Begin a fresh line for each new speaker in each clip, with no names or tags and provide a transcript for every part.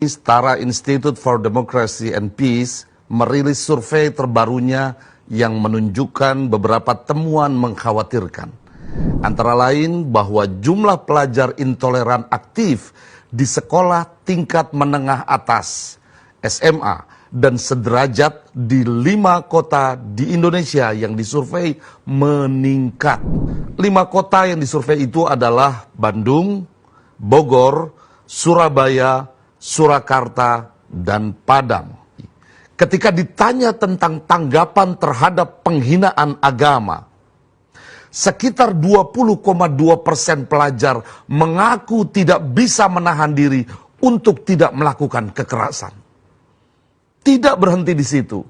Setara Institute for Democracy and Peace merilis survei terbarunya yang menunjukkan beberapa temuan mengkhawatirkan. Antara lain bahwa jumlah pelajar intoleran aktif di sekolah tingkat menengah atas, SMA, dan sederajat di 5 kota di Indonesia yang disurvei meningkat. 5 kota yang disurvei itu adalah Bandung, Bogor, Surabaya, Surakarta, dan Padang. Ketika ditanya tentang tanggapan terhadap penghinaan agama, sekitar 20,2% pelajar mengaku tidak bisa menahan diri untuk tidak melakukan kekerasan. Tidak berhenti di situ.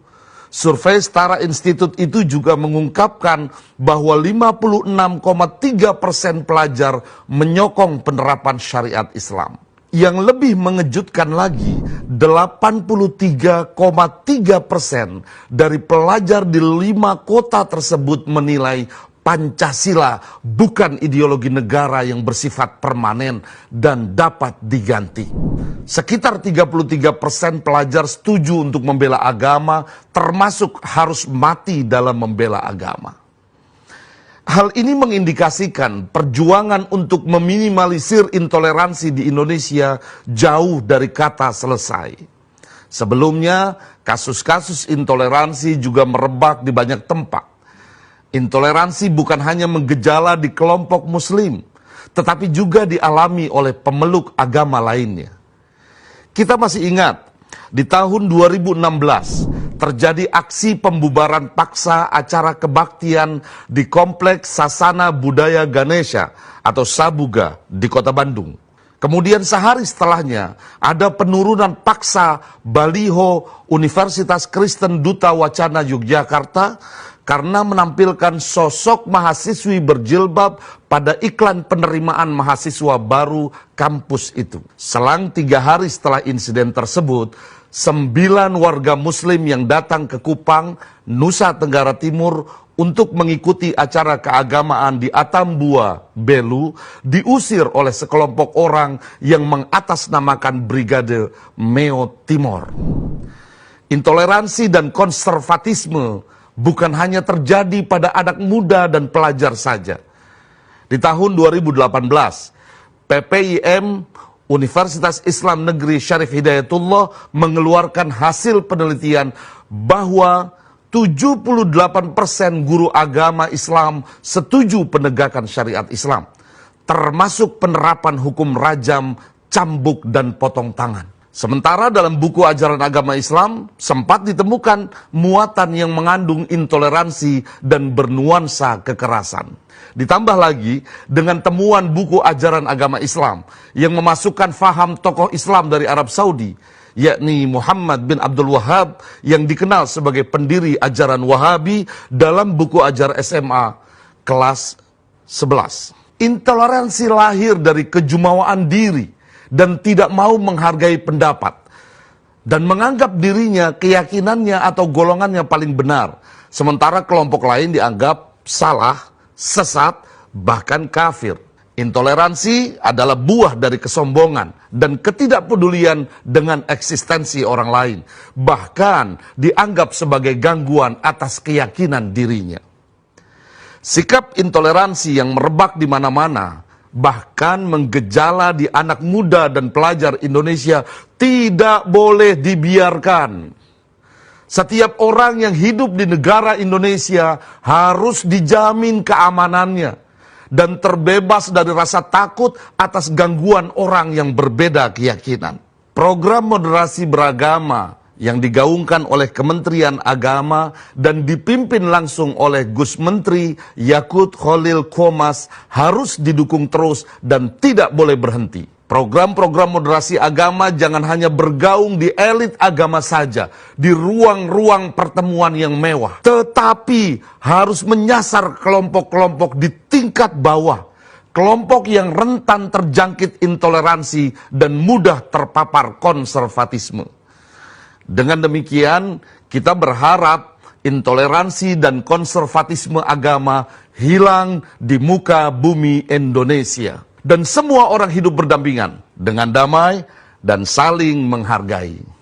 Survei Setara Institute itu juga mengungkapkan bahwa 56,3% pelajar menyokong penerapan syariat Islam. Yang lebih mengejutkan lagi, 83,3% dari pelajar di 5 kota tersebut menilai Pancasila bukan ideologi negara yang bersifat permanen dan dapat diganti. Sekitar 33% pelajar setuju untuk membela agama, termasuk harus mati dalam membela agama. Hal ini mengindikasikan perjuangan untuk meminimalisir intoleransi di Indonesia jauh dari kata selesai. Sebelumnya, kasus-kasus intoleransi juga merebak di banyak tempat. Intoleransi bukan hanya menggejala di kelompok Muslim, tetapi juga dialami oleh pemeluk agama lainnya. Kita masih ingat, di tahun 2016, terjadi aksi pembubaran paksa acara kebaktian di Kompleks Sasana Budaya Ganesha atau Sabuga di Kota Bandung. Kemudian sehari setelahnya ada penurunan paksa baliho Universitas Kristen Duta Wacana Yogyakarta karena menampilkan sosok mahasiswi berjilbab pada iklan penerimaan mahasiswa baru kampus itu. Selang 3 hari setelah insiden tersebut, 9 warga Muslim yang datang ke Kupang, Nusa Tenggara Timur untuk mengikuti acara keagamaan di Atambua, Belu, diusir oleh sekelompok orang yang mengatasnamakan Brigade Meo Timor. Intoleransi dan konservatisme bukan hanya terjadi pada anak muda dan pelajar saja. Di tahun 2018, PPIM Universitas Islam Negeri Syarif Hidayatullah mengeluarkan hasil penelitian bahwa 78% guru agama Islam setuju penegakan syariat Islam, termasuk penerapan hukum rajam, cambuk, dan potong tangan. Sementara dalam buku ajaran agama Islam sempat ditemukan muatan yang mengandung intoleransi dan bernuansa kekerasan. Ditambah lagi dengan temuan buku ajaran agama Islam yang memasukkan faham tokoh Islam dari Arab Saudi, yakni Muhammad bin Abdul Wahab yang dikenal sebagai pendiri ajaran Wahabi dalam buku ajar SMA kelas 11. Intoleransi lahir dari kejumawaan diri dan tidak mau menghargai pendapat, dan menganggap dirinya, keyakinannya atau golongannya paling benar, sementara kelompok lain dianggap salah, sesat, bahkan kafir. Intoleransi adalah buah dari kesombongan dan ketidakpedulian dengan eksistensi orang lain, bahkan dianggap sebagai gangguan atas keyakinan dirinya. Sikap intoleransi yang merebak di mana-mana, bahkan menggejala di anak muda dan pelajar Indonesia, tidak boleh dibiarkan. Setiap orang yang hidup di negara Indonesia harus dijamin keamanannya dan terbebas dari rasa takut atas gangguan orang yang berbeda keyakinan. Program moderasi beragama yang digaungkan oleh Kementerian Agama dan dipimpin langsung oleh Gus Menteri Yakut Khalil Qomas harus didukung terus dan tidak boleh berhenti. Program-program moderasi agama jangan hanya bergaung di elit agama saja, di ruang-ruang pertemuan yang mewah, tetapi harus menyasar kelompok-kelompok di tingkat bawah, kelompok yang rentan terjangkit intoleransi dan mudah terpapar konservatisme. Dengan demikian, kita berharap intoleransi dan konservatisme agama hilang di muka bumi Indonesia. Dan semua orang hidup berdampingan dengan damai, dan saling menghargai.